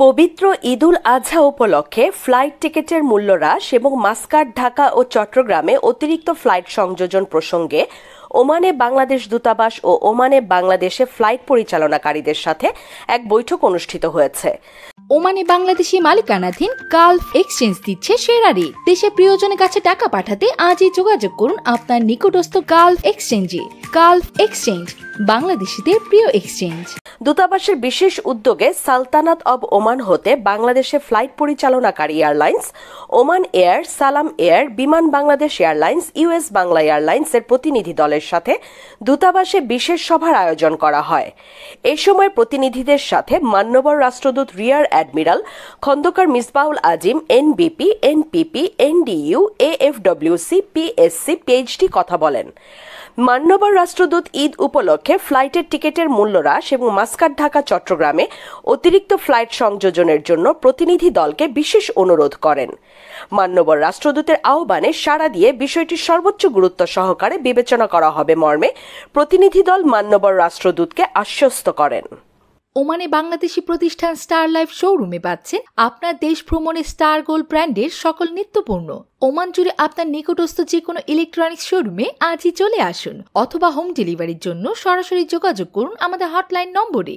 পবিত্র ঈদুল আজহা উপলক্ষে ফ্লাইট টিকিটের মূল্য হ্রাস এবং মাস্কাট, ঢাকা ও চট্টগ্রামে অতিরিক্ত ফ্লাইট সংযোজন প্রসঙ্গে ওমানে বাংলাদেশ দূতাবাস ও ওমানে বাংলাদেশে ফ্লাইট পরিচালনাকারীদের সাথে এক বৈঠক অনুষ্ঠিত হয়েছে। ওমানে বাংলাদেশি মালিকানাধীন গালফ এক্সচেঞ্জ দিচ্ছে সেরা রেট। দেশের প্রিয়জনের কাছে টাকা পাঠাতে আজই যোগাযোগ করুন আপনার নিকটস্থ গালফ এক্সচেঞ্জে। গালফ এক্সচেঞ্জ, বাংলাদেশিদের প্রিয় এক্সচেঞ্জ। দূতাবাসের বিশেষ উদ্যোগে সালতানাত অব ওমান হতে বাংলাদেশে ফ্লাইট পরিচালনাকারী এয়ারলাইন্স ওমান এয়ার, সালাম এয়ার, বিমান Bangladesh airlines, US Bangla airlines এর প্রতিনিধি দলের সাথে দূতাবাসে বিশেষ সভার আয়োজন করা হয়। এ সময় প্রতিনিধিদের সাথে মান্যবর রাষ্ট্রদূত rear admiral Khondakar Misbahul Azim, NBP, NPP, NDU, AFWC, PSC, PhD কথা বলেন। মান্যবর রাষ্ট্রদূত ঈদ উপলক্ষে ফ্লাইটের টিকিটের মূল্য হ্রাস এবং মাস্কাট, ঢাকা, চট্টগ্রামে অতিরিক্ত ফ্লাইট সংযোজনের জন্য প্রতিনিধি দলকে বিশেষ অনুরোধ করেন। মান্যবর রাষ্ট্রদূতের আহ্বানে সাড়া দিয়ে বিষয়টি সর্বোচ্চ গুরুত্ব সহকারে বিবেচনা করা হবে মর্মে প্রতিনিধি দল মান্যবর রাষ্ট্রদূতকে আশ্বস্ত করেন। ওমানে বাংলাদেশি প্রতিষ্ঠান স্টার লাইফ শোরুমে পাচ্ছেন আপনার দেশ ভ্রমণে স্টার গোল্ড ব্র্যান্ডের সকল নিত্যপণ্য। ওমান জুড়ে আপনার নিকটস্থ যে কোনো ইলেকট্রনিক্স শোরুমে আজই চলে আসুন অথবা হোম ডেলিভারির জন্য সরাসরি যোগাযোগ করুন আমাদের হটলাইন নম্বরে।